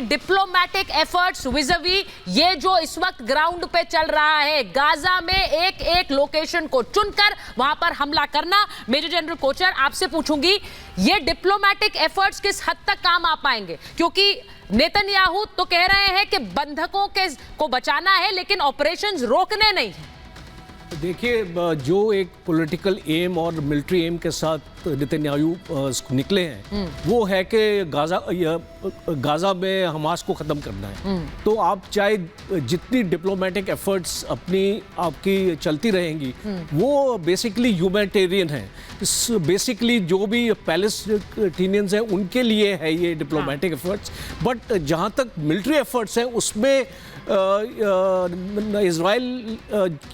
Diplomatic efforts विज़-अ-वी ये जो इस वक्त ग्राउंड पे चल रहा है, गाजा में एक एक लोकेशन को चुनकर वहां पर हमला करना। मेजर जनरल कोचर, आपसे पूछूंगी, ये डिप्लोमैटिक एफर्ट्स किस हद तक काम आ पाएंगे? क्योंकि नेतन्याहू तो कह रहे हैं कि बंधकों को बचाना है लेकिन ऑपरेशंस रोकने नहीं है। देखिए, जो एक पॉलिटिकल एम और मिलिट्री एम के साथ नेतन्याहू निकले हैं, वो है कि गाजा में हमास को ख़त्म करना है। तो आप चाहे जितनी डिप्लोमेटिक एफर्ट्स आपकी चलती रहेंगी, वो बेसिकली ह्यूमैनिटेरियन है। बेसिकली जो भी पैलेस्टीनियंस हैं उनके लिए है ये डिप्लोमेटिक एफर्ट्स। बट जहाँ तक मिलिट्री एफर्ट्स हैं उसमें इजराइल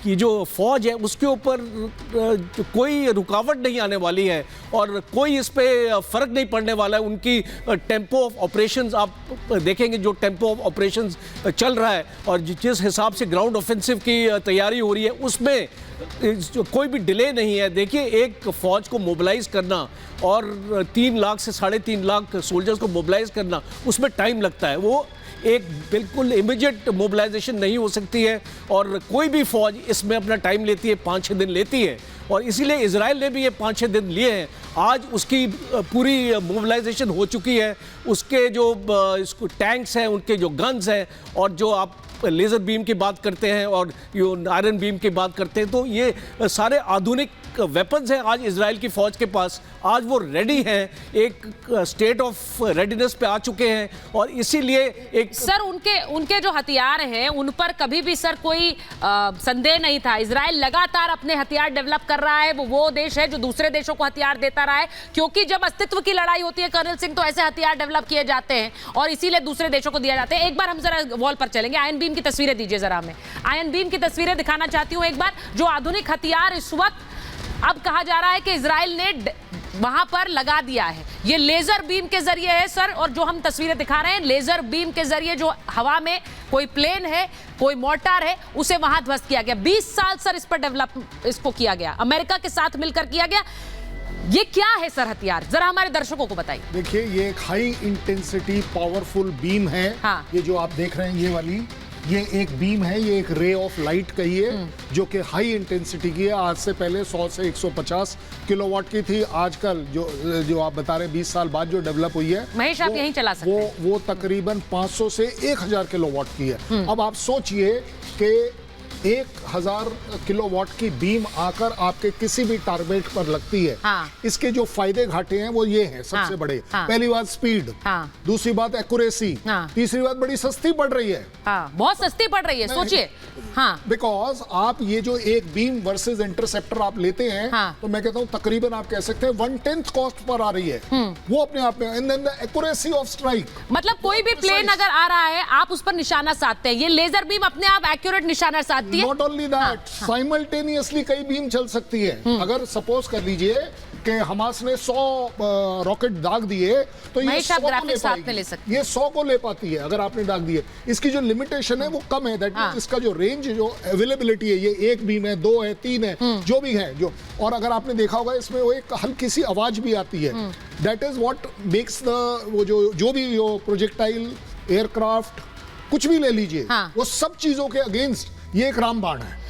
की जो फौज है उसके ऊपर कोई रुकावट नहीं आने वाली है और कोई इस पे फर्क नहीं पड़ने वाला है। उनकी टेम्पो ऑफ ऑपरेशंस आप देखेंगे, जो टेम्पो ऑफ ऑपरेशंस चल रहा है और जिस हिसाब से ग्राउंड ऑफेंसिव की तैयारी हो रही है उसमें कोई भी डिले नहीं है। देखिए, एक फौज को मोबिलाइज करना और 3 लाख से 3.5 लाख सोल्जर्स को मोबिलाइज करना, उसमें टाइम लगता है। वो एक बिल्कुल इमीडिएट मोबिलाइजेशन नहीं हो सकती है और कोई भी फौज इसमें अपना टाइम लेती है, 5-6 दिन लेती है। और इसीलिए इजराइल ने भी ये 5-6 दिन लिए हैं। आज उसकी पूरी मोबिलाइजेशन हो चुकी है। उसके जो टैंक्स हैं, उनके जो गन्स हैं, और जो आप लेज़र बीम की बात करते हैं और आयरन बीम की बात करते हैं, तो ये सारे आधुनिक वेपन्स हैं आज इजराइल की फ़ौज के पास। आज वो रेडी हैं, एक स्टेट ऑफ रेडीनेस पे आ चुके हैं। और इसीलिए एक सर उनके जो हथियार हैं उन पर कभी भी सर कोई संदेह नहीं था। इजराइल लगातार अपने हथियार डेवलप कर रहा है। वो देश है जो दूसरे देशों को हथियार देता रहा है, क्योंकि जब अस्तित्व की लड़ाई होती है कर्नल सिंह, तो ऐसे हथियार डेवलप किए जाते हैं और इसीलिए दूसरे देशों को दिया जाते हैं। एक बार हम जरा वॉल पर चलेंगे, आयरन बीम की तस्वीरें दीजिए जरा हमें। आयरन बीम की तस्वीरें दिखाना चाहती हूँ एक बार। जो आधुनिक हथियार इस वक्त अब कहा जा रहा है कि इजराइल ने वहां पर लगा दिया है, ये लेजर बीम के जरिए है सर। और जो हम तस्वीरें दिखा रहे हैं, लेजर बीम के जरिए जो हवा में कोई प्लेन है, कोई मोर्टार है, उसे वहां ध्वस्त किया गया। 20 साल सर इस पर डेवलप इसको किया गया, अमेरिका के साथ मिलकर किया गया। ये क्या है सर हथियार, जरा हमारे दर्शकों को बताइए। देखिए, ये एक हाई इंटेंसिटी पावरफुल बीम है। हाँ। ये जो आप देख रहे हैं, ये वाली, ये एक बीम है, ये एक रे ऑफ लाइट कहिए, जो कि हाई इंटेंसिटी की है। आज से पहले 100 से 150 किलोवाट की थी। आजकल जो आप बता रहे हैं 20 साल बाद जो डेवलप हुई है, महेश आप यहीं चला सकते हैं, वो तकरीबन 500 से 1000 किलोवाट की है। अब आप सोचिए कि 1000 किलोवाट की बीम आकर आपके किसी भी टारगेट पर लगती है। हाँ। इसके जो फायदे घाटे हैं वो ये हैं सबसे हाँ। बड़े। हाँ। पहली बात स्पीड, हाँ। दूसरी बात एक्यूरेसी, हाँ। तीसरी बात बड़ी सस्ती पड़ रही है। हाँ, बहुत सस्ती पड़ रही है, सोचिए। हाँ, बिकॉज आप ये जो एक बीम वर्सेस इंटरसेप्टर आप लेते हैं, हाँ। तो मैं कहता हूं तकरीबन आप कह सकते हैं 1/10 कॉस्ट पर आ रही है वो अपने आप में। And then the accuracy of strike, मतलब कोई भी प्लेन अगर आ रहा है आप उस पर निशाना साधते हैं, ये लेजर बीम अपने आप एक्यूरेट निशाना साधती है। नॉट ओनली दैट, साइमल्टेनियसली कई बीम चल सकती है। अगर सपोज कर लीजिए कि हमास ने 100 रॉकेट दाग दिए, तो ये 100 को ले पाएगी, ये 100 को ले पाती है अगर आपने दाग दिए। इसकी जो लिमिटेशन है वो कम है, दैट मींस इसका जो रेंज, जो अवेलेबिलिटी है, ये 1 बीम है, 2 है, 3 है, जो भी है जो। और अगर आपने देखा होगा इसमें वो एक हल्की सी आवाज भी आती है। That is what makes the वो जो भी प्रोजेक्टाइल, एयरक्राफ्ट, कुछ भी ले लीजिए, वो सब चीजों के अगेंस्ट ये एक रामबाण है।